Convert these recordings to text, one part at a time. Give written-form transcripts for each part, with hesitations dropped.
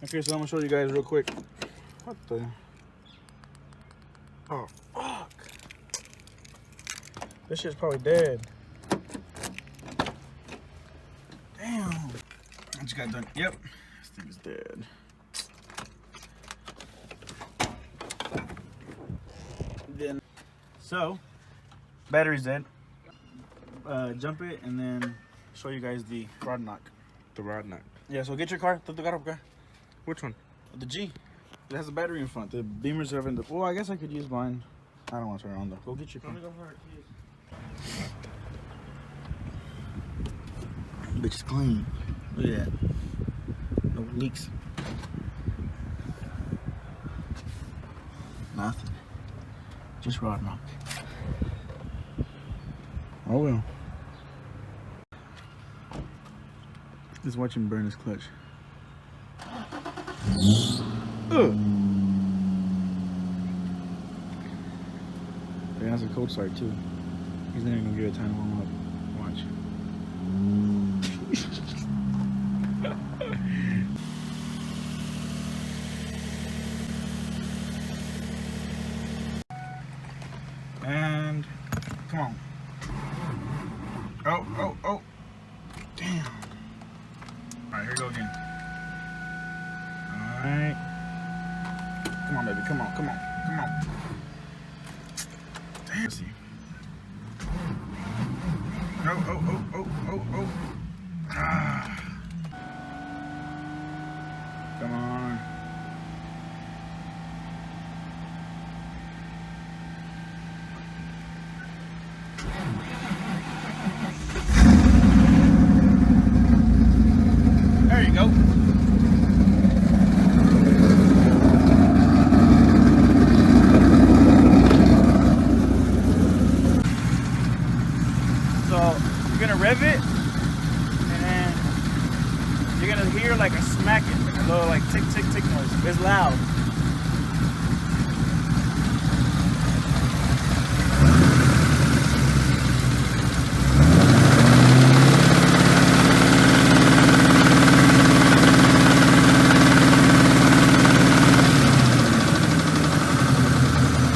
Okay, so I'm gonna show you guys real quick. What the? Oh, fuck. This shit's probably dead. Damn. I just got done. Yep. This thing's dead. Then, so, battery's dead. Jump it and then show you guys the rod knock. The rod knock. Yeah, so get your car. Flip the car up, okay? Which one? The G. It has a battery in front. The Beamers have in the. Well, I guess I could use mine. I don't want to turn it on though. Go get your car. Bitch is clean. Look at that. No leaks. Nothing. Just rod knock. Oh well. Just watch him burn his clutch. Ugh. Yeah, that's a cold start too. He's not even gonna give it time to warm up. Watch. And come on. Oh. Damn. Alright, here we go again. Alright. Come on, baby. Come on. Damn. Let's see. Oh. Ah. Come on. There you go. So you're gonna rev it, and then you're gonna hear like a smacking, a little like tick tick tick noise. It's loud.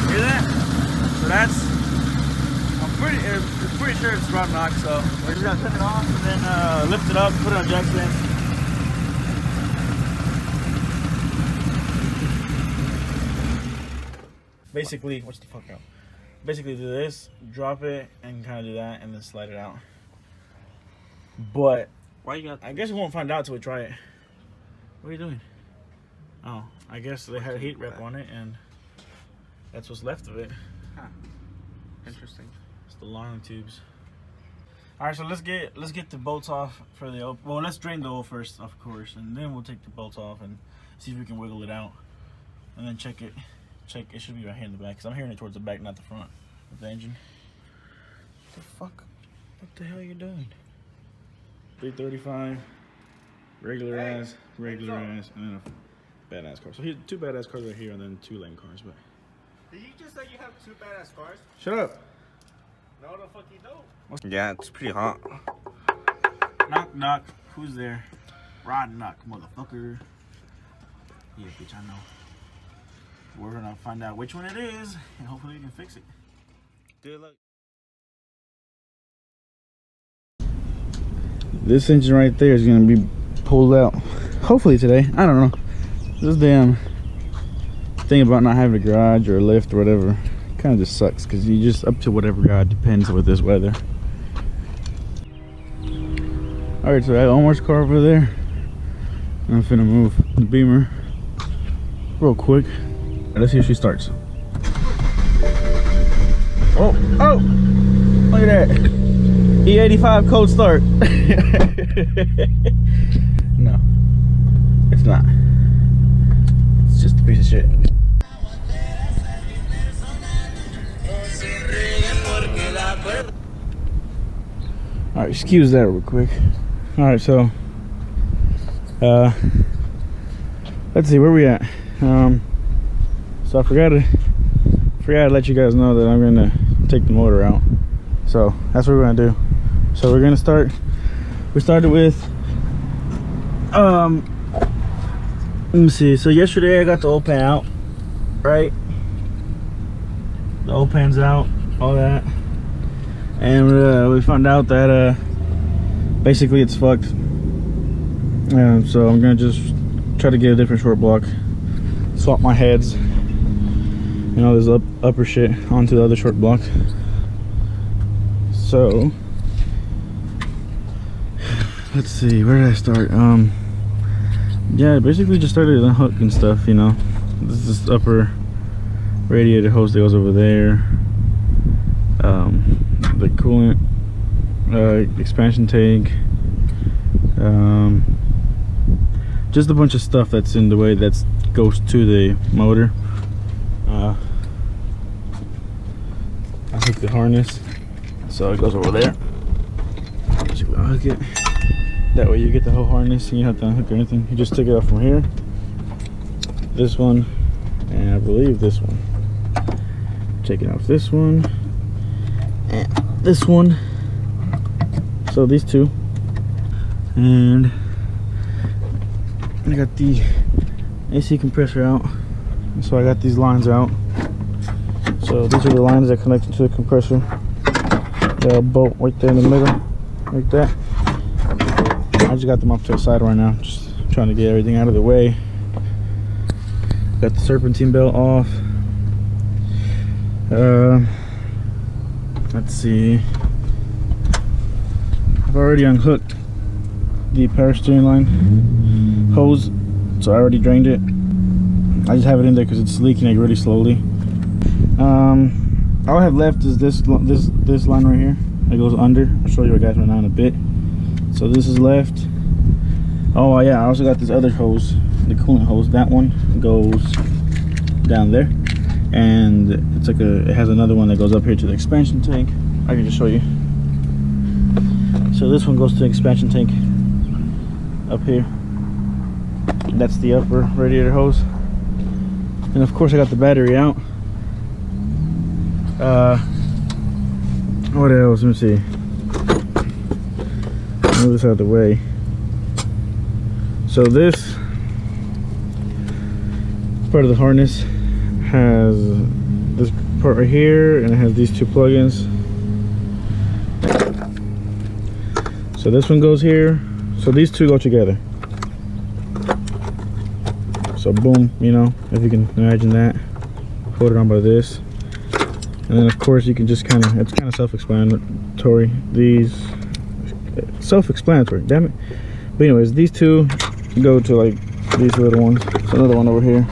Hear that? So that's. I'm pretty sure it's rod knock, so we're just gonna turn it off and then lift it up, put it on jack stand. Basically, watch the fuck out. Basically do this, drop it, and kind of do that, and then slide it out. But Why you got? I guess we won't find out till we try it. What are you doing? Oh, I guess they had a heat rep on it, and that's what's left of it. Huh. Interesting. It's the long tubes. All right, so let's get the bolts off for the oil. Well, let's drain the oil first, of course, and then we'll take the bolts off and see if we can wiggle it out, and then check it. It should be right here in the back, because I'm hearing it towards the back, not the front of the engine. What the fuck? What the hell are you doing? 335, regular ass, and then a badass car. So here's two badass cars right here, and then two lame cars. But Did you just say you have two badass cars? shut up. No, the fuck you don't. Yeah, it's pretty hot. Knock, knock. Who's there? Rod knock, motherfucker. Yeah, bitch, I know. We're gonna find out which one it is, and hopefully we can fix it. Dude, look. This engine right there is gonna be pulled out. Hopefully today. I don't know. This damn thing about not having a garage or a lift or whatever kind of just sucks, because you just up to whatever God depends with this weather. All right, so I got Omar's car over there. I'm finna move the Beamer real quick. Let's see if she starts. Oh, look at that. E85 cold start. No, it's not. It's just a piece of shit. All right, excuse that real quick. All right, so let's see where we at. So I forgot to let you guys know that I'm gonna take the motor out. So that's what we're gonna do. So we're gonna start. We started with Let me see. So yesterday I got the oil pan out, right? The oil pan's out, all that, and we found out that basically it's fucked. So I'm gonna just try to get a different short block, swap my heads, you know, this upper shit onto the other short block. So let's see, where did I start? Yeah, basically just started unhooking stuff, you know. This is upper radiator hose that goes over there. The coolant expansion tank. Just a bunch of stuff that's in the way that goes to the motor. I hook the harness, so it goes over there. Basically, unhook it. That way you get the whole harness and you have to unhook anything. You just take it off from here. This one, and I believe this one. Taking off this one and this one. So these two. And I got the AC compressor out. So I got these lines out. So these are the lines that connect to the compressor. Got a bolt right there in the middle, like that. I just got them up to the side right now, just trying to get everything out of the way. Got the serpentine belt off. Let's see. I've already unhooked the power steering line hose, so I already drained it. I just have it in there because it's leaking like really slowly. All I have left is this line right here that goes under. I'll show you guys right now in a bit. So this is left. Oh yeah, I also got this other hose, the coolant hose. That one goes down there, and it's like it has another one that goes up here to the expansion tank. I can just show you. So this one goes to the expansion tank up here. That's the upper radiator hose. And of course I got the battery out. What else? Let me see. Move this out of the way. So this part of the harness has this part right here, and it has these two plugins. So this one goes here. So these two go together. So boom, you know, if you can imagine that. Hold it on by this. And then of course you can just it's kind of self-explanatory. These self-explanatory, damn it. But anyways, these two go to like these little ones. There's another one over here.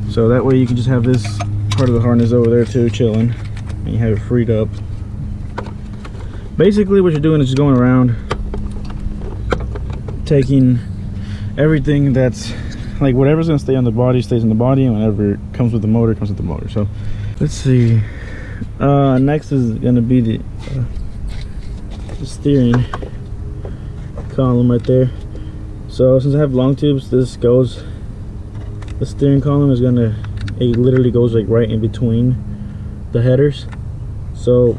So that way you can just have this part of the harness over there too, chilling, and you have it freed up. Basically what you're doing is just going around taking everything that's like whatever's gonna stay on the body stays in the body, and whatever comes with the motor comes with the motor. So let's see, next is gonna be the steering column right there. So since I have long tubes, this goes, the steering column is gonna, it literally goes like right in between the headers. So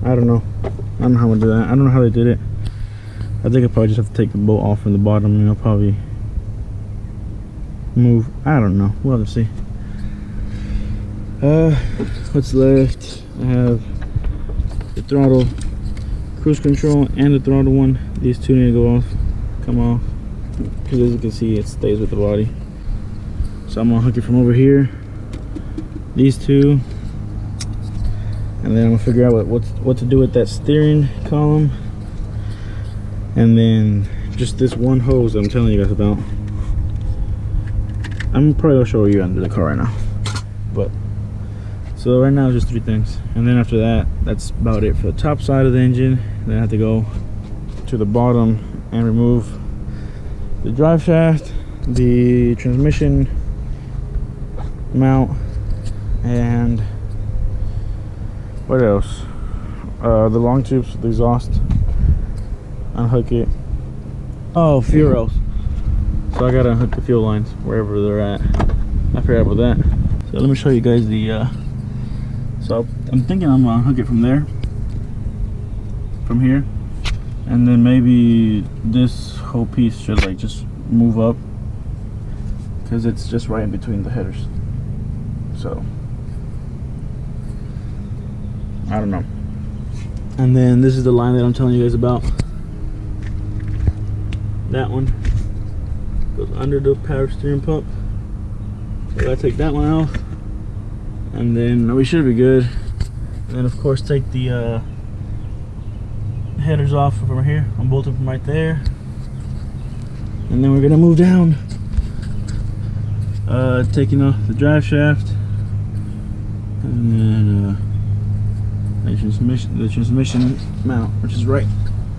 I don't know how to do that. I don't know how they did it. I think I probably just have to take the bolt off from the bottom, and I'll probably move. I don't know. We'll have to see. What's left? I have the throttle, cruise control, and the throttle one. These two need to go off, come off, because as you can see, it stays with the body. So I'm gonna hook it from over here. These two, and then I'm gonna figure out what to do with that steering column. And then just this one hose that I'm telling you guys about. I'm probably gonna show you under the car right now. But so right now it's just three things. And then after that, that's about it for the top side of the engine. Then I have to go to the bottom and remove the drive shaft, the transmission mount, and what else? The long tubes, the exhaust. Unhook it. Oh, fuel. So I gotta unhook the fuel lines wherever they're at. I forgot about that. So let me show you guys the so I'm thinking I'm gonna unhook it from there, from here, and then maybe this whole piece should like just move up because it's just right in between the headers. So I don't know. And then this is the line that I'm telling you guys about. That one goes under the power steering pump. So I gotta take that one out, and then we should be good. And then of course take the headers off from here. I'm bolting from right there, and then we're gonna move down, taking off the drive shaft, and then the transmission mount, which is right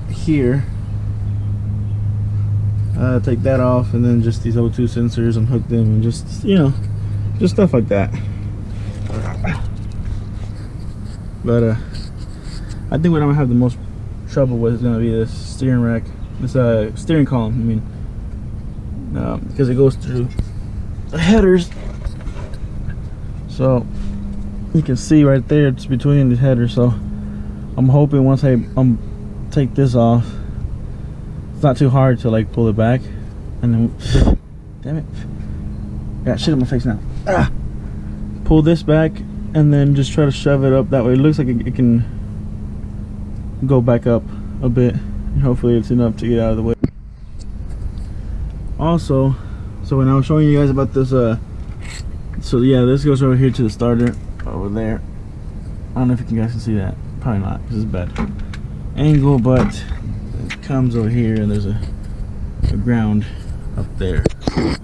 here. Take that off, and then just these O2 sensors, unhook them, and just, you know, just stuff like that. But I think what I'm gonna have the most trouble with is gonna be this steering rack, this steering column. I mean, because it goes through the headers, so you can see right there it's between the headers. So I'm hoping once I take this off, it's not too hard to like pull it back, and then damn it, got shit on my face now. Pull this back and then just try to shove it up that way. It looks like it can go back up a bit, and hopefully it's enough to get out of the way. Also, so when I was showing you guys about this, so yeah, this goes over here to the starter over there. I don't know if you guys can see that. Probably not, because it's bad angle, but it comes over here, and there's a ground up there. You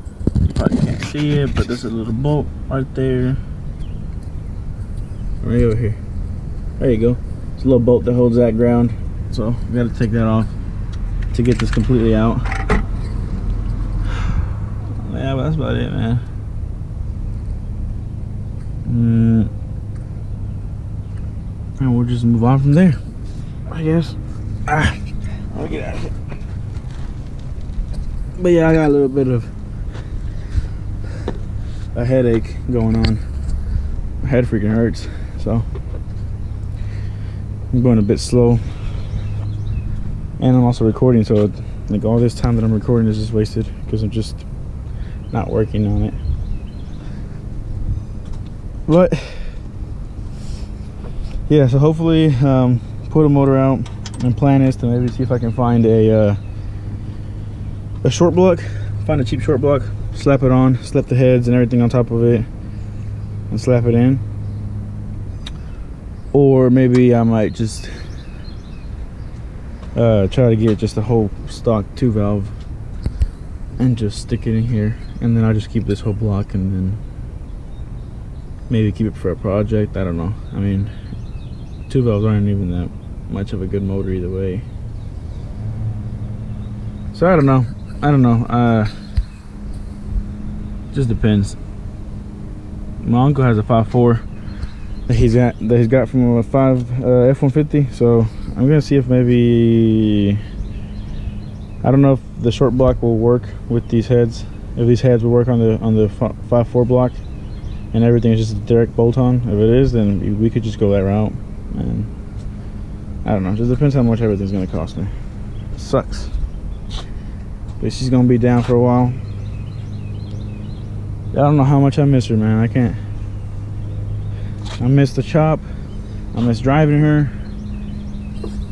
probably can't see it, but there's a little bolt right there, right over here. There you go. It's a little bolt that holds that ground, so we got to take that off to get this completely out. Yeah, but that's about it, man. And we'll just move on from there, I guess. I'll get out of here. But yeah, I got a little bit of a headache going on. My head freaking hurts, so I'm going a bit slow. And I'm also recording, so like all this time that I'm recording is just wasted because I'm just not working on it. But yeah, so hopefully pull the motor out, and plan is to maybe see if I can find a short block, find a cheap short block, slap it on, slap the heads and everything on top of it, and slap it in. Or maybe I might just try to get just a whole stock 2-valve and just stick it in here, and then I'll just keep this whole block, and then maybe keep it for a project. I don't know. I mean, 2-valves aren't even that much of a good motor either way. So I don't know. Just depends. My uncle has a 5.4 that he's got from a F-150, so I'm gonna see if maybe, I don't know if the short block will work with these heads, if these heads will work on the 5.4 block and everything is just a direct bolt-on. If it is, then we could just go that route. And I don't know, just depends how much everything's gonna cost me. It sucks, but she's gonna be down for a while. I don't know how much I miss her, man. I can't. I miss the chop. I miss driving her.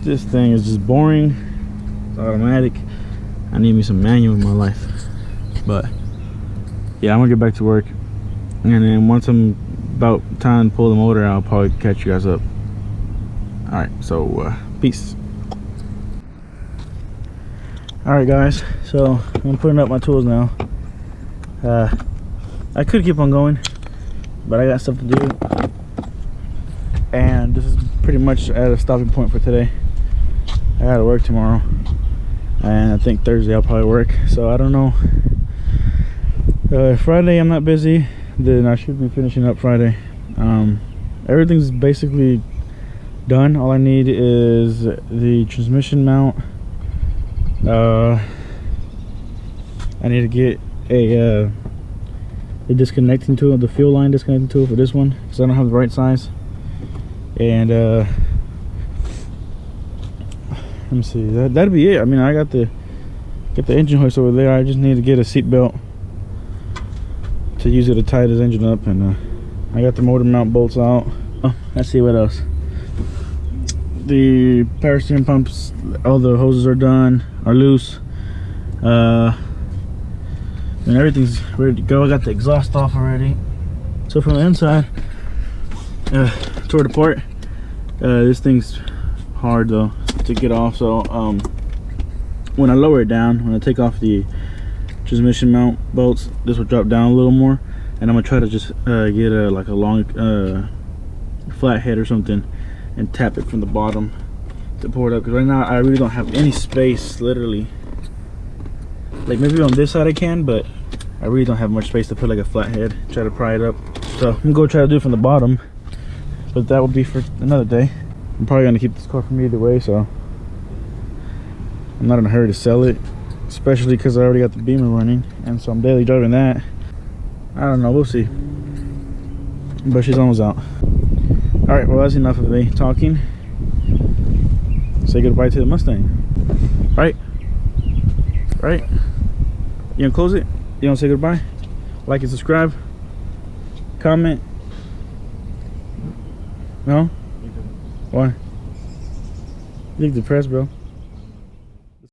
This thing is just boring. It's automatic. I need me some manual in my life. But yeah, I'm gonna get back to work, and then once I'm about time to pull the motor out, I'll probably catch you guys up. All right, so peace. All right, guys. So I'm putting up my tools now. I could keep on going, but I got stuff to do, and this is pretty much at a stopping point for today. I gotta work tomorrow, and I think Thursday I'll probably work, so I don't know. Friday I'm not busy, then I should be finishing up Friday. Everything's basically done. All I need is the transmission mount. I need to get a disconnecting tool, the fuel line disconnecting tool for this one, because I don't have the right size. And Let me see. That'd be it. I mean, I got the engine hoist over there. I just need to get a seat belt to use it to tie this engine up, and I got the motor mount bolts out. Oh, let's see what else. The power steering pumps, all the hoses are done, are loose. And everything's ready to go. I got the exhaust off already. So from the inside, tore it apart. This thing's hard though to get off. So when I lower it down, when I take off the transmission mount bolts, this will drop down a little more, and I'm gonna try to just get a long flat head or something and tap it from the bottom to pour it up, because right now I really don't have any space, literally. Like maybe on this side I can, but I really don't have much space to put like a flat head, try to pry it up. So I'm gonna go try to do it from the bottom, but that will be for another day. I'm probably gonna keep this car for me either way, so I'm not in a hurry to sell it, especially because I already got the Beamer running, and so I'm daily driving that. I don't know, we'll see. But she's almost out. All right, well, that's enough of me talking. Say goodbye to the Mustang. Right? Right? You gonna close it? You gonna say goodbye? Like and subscribe? Comment? No? Why? You look depressed, bro.